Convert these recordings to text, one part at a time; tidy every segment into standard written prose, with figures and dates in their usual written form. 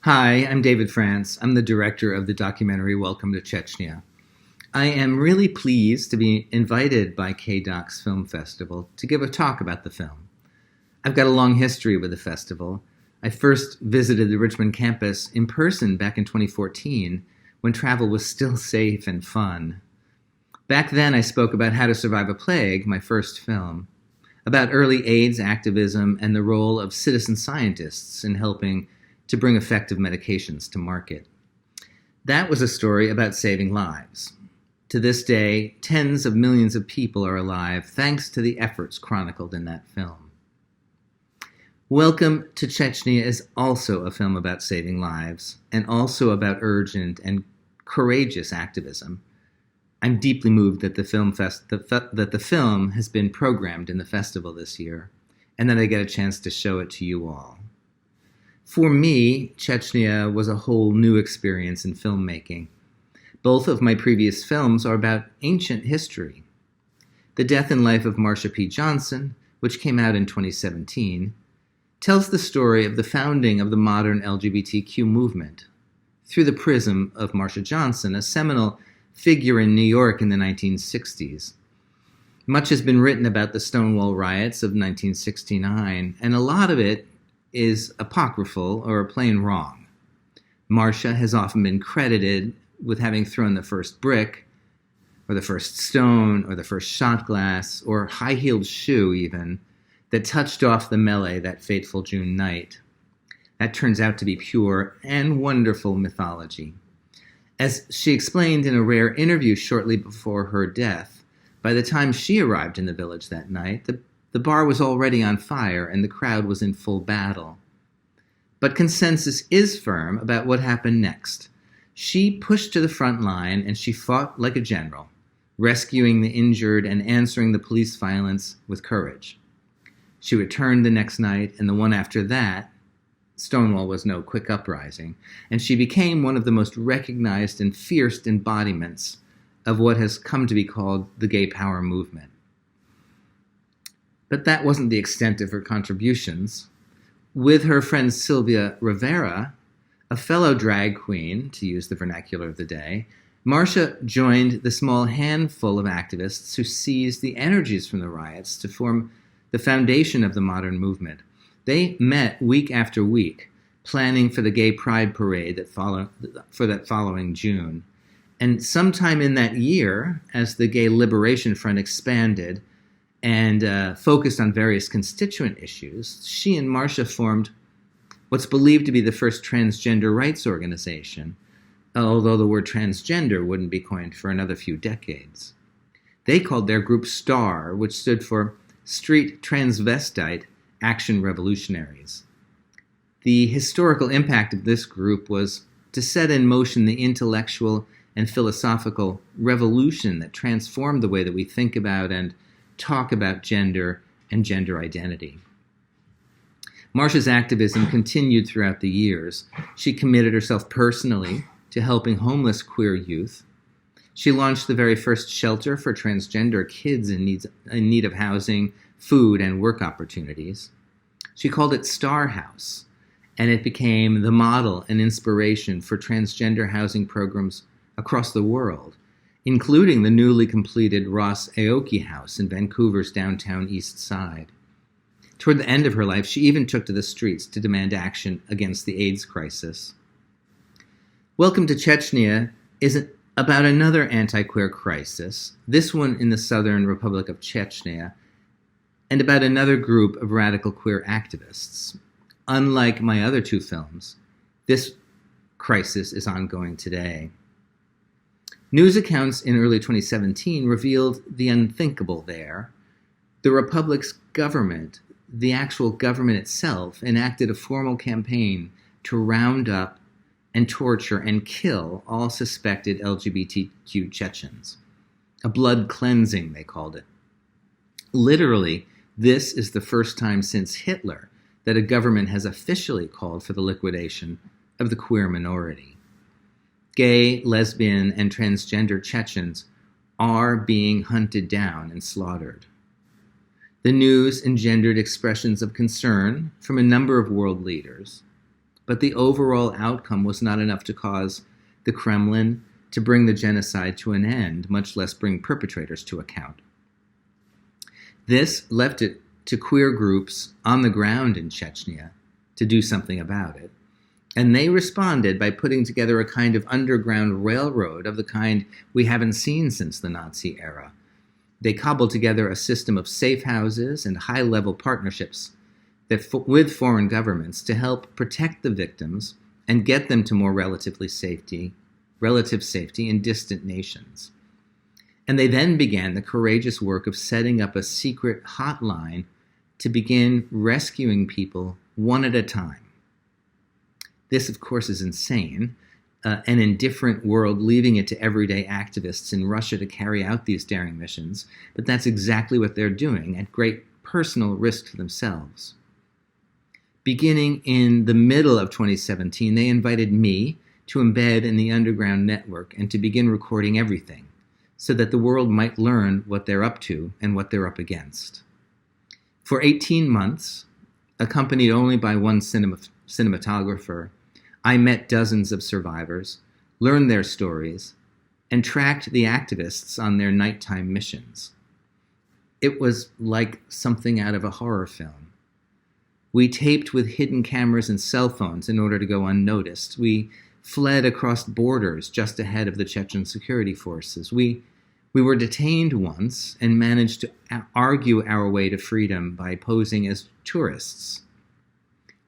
Hi, I'm David France. I'm the director of the documentary Welcome to Chechnya. I am really pleased to be invited by KDocs Film Festival to give a talk about the film. I've got a long history with the festival. I first visited the Richmond campus in person back in 2014 when travel was still safe and fun. Back then I spoke about How to Survive a Plague, my first film, about early AIDS activism and the role of citizen scientists in helping to bring effective medications to market. That was a story about saving lives. To this day, tens of millions of people are alive thanks to the efforts chronicled in that film. Welcome to Chechnya is also a film about saving lives and also about urgent and courageous activism. I'm deeply moved that the film has been programmed in the festival this year and that I get a chance to show it to you all. For me, Chechnya was a whole new experience in filmmaking. Both of my previous films are about ancient history. The Death and Life of Marsha P. Johnson, which came out in 2017, tells the story of the founding of the modern LGBTQ movement through the prism of Marsha Johnson, a seminal figure in New York in the 1960s. Much has been written about the Stonewall riots of 1969, and a lot of it is apocryphal or plain wrong. Marsha has often been credited with having thrown the first brick, or the first stone, or the first shot glass, or high-heeled shoe even, that touched off the melee that fateful June night. That turns out to be pure and wonderful mythology. As she explained in a rare interview shortly before her death, by the time she arrived in the village that night, the bar was already on fire and the crowd was in full battle. But consensus is firm about what happened next. She pushed to the front line and she fought like a general, rescuing the injured and answering the police violence with courage. She returned the next night, and the one after that. Stonewall was no quick uprising, and she became one of the most recognized and fierce embodiments of what has come to be called the gay power movement. But that wasn't the extent of her contributions. With her friend Sylvia Rivera, a fellow drag queen, to use the vernacular of the day, Marsha joined the small handful of activists who seized the energies from the riots to form the foundation of the modern movement. They met week after week, planning for the Gay Pride Parade for that following June. And sometime in that year, as the Gay Liberation Front expanded and focused on various constituent issues, she and Marsha formed what's believed to be the first transgender rights organization, although the word transgender wouldn't be coined for another few decades. They called their group STAR, which stood for Street Transvestite Action Revolutionaries. The historical impact of this group was to set in motion the intellectual and philosophical revolution that transformed the way that we think about and talk about gender and gender identity. Marsha's activism continued throughout the years. She committed herself personally to helping homeless queer youth. She launched the very first shelter for transgender kids in need of housing, food, and work opportunities. She called it Star House, and it became the model and inspiration for transgender housing programs across the world, including the newly completed Ross Aoki House in Vancouver's downtown East Side. Toward the end of her life, she even took to the streets to demand action against the AIDS crisis. Welcome to Chechnya is about another anti-queer crisis, this one in the southern Republic of Chechnya, and about another group of radical queer activists. Unlike my other two films, this crisis is ongoing today. News accounts in early 2017 revealed the unthinkable there. The Republic's government, the actual government itself, enacted a formal campaign to round up and torture and kill all suspected LGBTQ Chechens. A blood cleansing, they called it. Literally, this is the first time since Hitler that a government has officially called for the liquidation of the queer minority. Gay, lesbian, and transgender Chechens are being hunted down and slaughtered. The news engendered expressions of concern from a number of world leaders. but the overall outcome was not enough to cause the Kremlin to bring the genocide to an end, much less bring perpetrators to account. This left it to queer groups on the ground in Chechnya to do something about it. And they responded by putting together a kind of underground railroad of the kind we haven't seen since the Nazi era. They cobbled together a system of safe houses and high-level partnerships with foreign governments to help protect the victims and get them to more relative safety in distant nations. And they then began the courageous work of setting up a secret hotline to begin rescuing people one at a time. This, of course, is insane, an indifferent world leaving it to everyday activists in Russia to carry out these daring missions, but that's exactly what they're doing at great personal risk to themselves. Beginning in the middle of 2017, they invited me to embed in the underground network and to begin recording everything so that the world might learn what they're up to and what they're up against. For 18 months, accompanied only by one cinematographer, I met dozens of survivors, learned their stories, and tracked the activists on their nighttime missions. It was like something out of a horror film. We taped with hidden cameras and cell phones in order to go unnoticed. We fled across borders just ahead of the Chechen security forces. We were detained once and managed to argue our way to freedom by posing as tourists.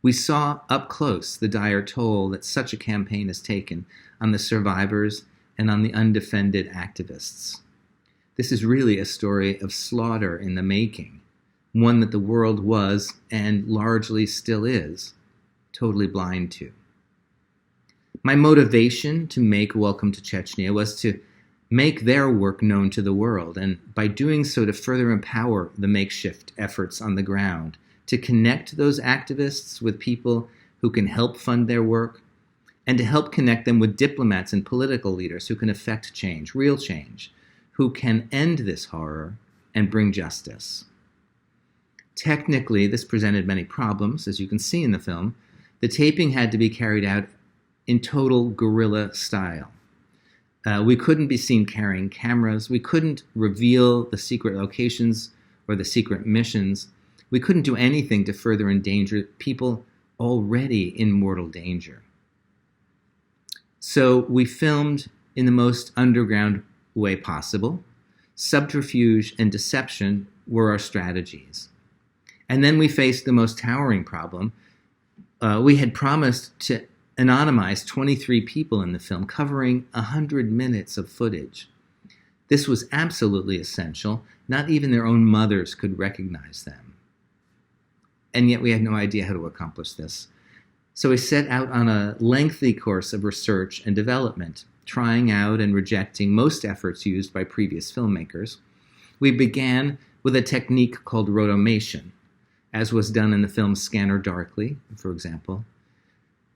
We saw up close the dire toll that such a campaign has taken on the survivors and on the undefended activists. This is really a story of slaughter in the making, one that the world was, and largely still is, totally blind to. My motivation to make Welcome to Chechnya was to make their work known to the world, and by doing so to further empower the makeshift efforts on the ground, to connect those activists with people who can help fund their work, and to help connect them with diplomats and political leaders who can effect change, real change, who can end this horror and bring justice. Technically, this presented many problems, as you can see in the film. The taping had to be carried out in total guerrilla style. We couldn't be seen carrying cameras. We couldn't reveal the secret locations or the secret missions. We couldn't do anything to further endanger people already in mortal danger. So we filmed in the most underground way possible. Subterfuge and deception were our strategies. And then we faced the most towering problem. We had promised to anonymize 23 people in the film, covering 100 minutes of footage. This was absolutely essential. Not even their own mothers could recognize them. And yet we had no idea how to accomplish this. So we set out on a lengthy course of research and development, trying out and rejecting most efforts used by previous filmmakers. We began with a technique called rotomation, as was done in the film Scanner Darkly, for example.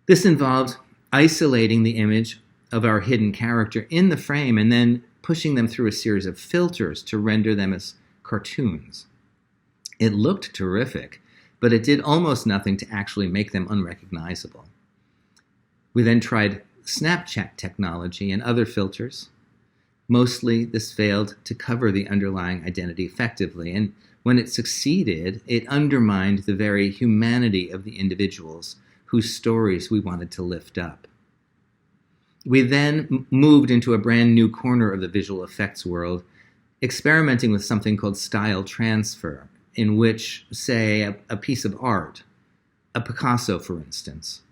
This involved isolating the image of our hidden character in the frame and then pushing them through a series of filters to render them as cartoons. It looked terrific, but it did almost nothing to actually make them unrecognizable. We then tried Snapchat technology and other filters. Mostly, this failed to cover the underlying identity effectively, and when it succeeded, it undermined the very humanity of the individuals whose stories we wanted to lift up. We then moved into a brand new corner of the visual effects world, experimenting with something called style transfer, in which, say, a piece of art, a Picasso, for instance,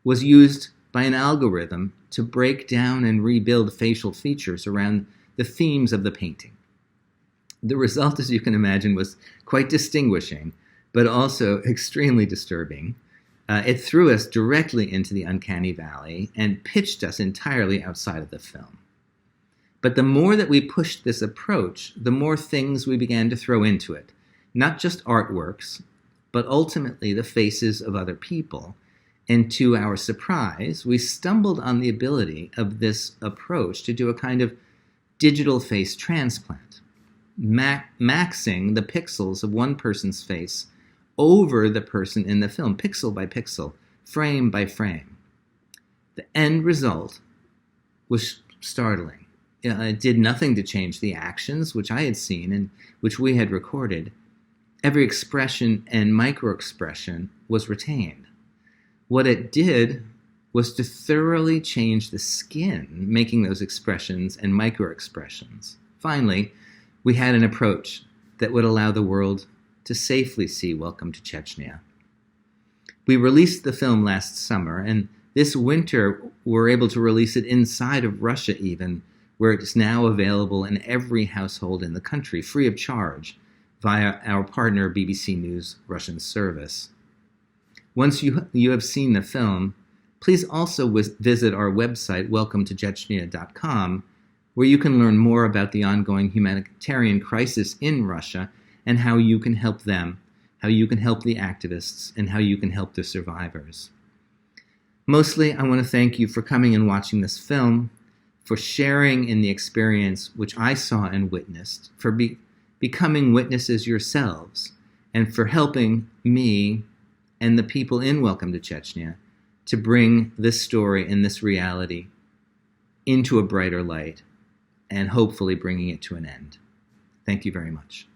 was used by an algorithm to break down and rebuild facial features around the themes of the painting. The result, as you can imagine, was quite distinguishing, but also extremely disturbing. It threw us directly into the uncanny valley and pitched us entirely outside of the film. But the more that we pushed this approach, the more things we began to throw into it. Not just artworks, but ultimately the faces of other people. And to our surprise, we stumbled on the ability of this approach to do a kind of digital face transplant, maxing the pixels of one person's face over the person in the film, pixel by pixel, frame by frame. The end result was startling. It did nothing to change the actions which I had seen and which we had recorded. Every expression and micro-expression was retained. What it did was to thoroughly change the skin, making those expressions and micro-expressions. Finally, we had an approach that would allow the world to safely see Welcome to Chechnya. We released the film last summer, and this winter we're able to release it inside of Russia even, where it's now available in every household in the country, free of charge, via our partner BBC News Russian service. Once you have seen the film, please also visit our website, welcometochechnya.com, where you can learn more about the ongoing humanitarian crisis in Russia and how you can help them, how you can help the activists, and how you can help the survivors. Mostly, I want to thank you for coming and watching this film, for sharing in the experience which I saw and witnessed, for becoming witnesses yourselves, and for helping me and the people in Welcome to Chechnya to bring this story and this reality into a brighter light and hopefully bringing it to an end. Thank you very much.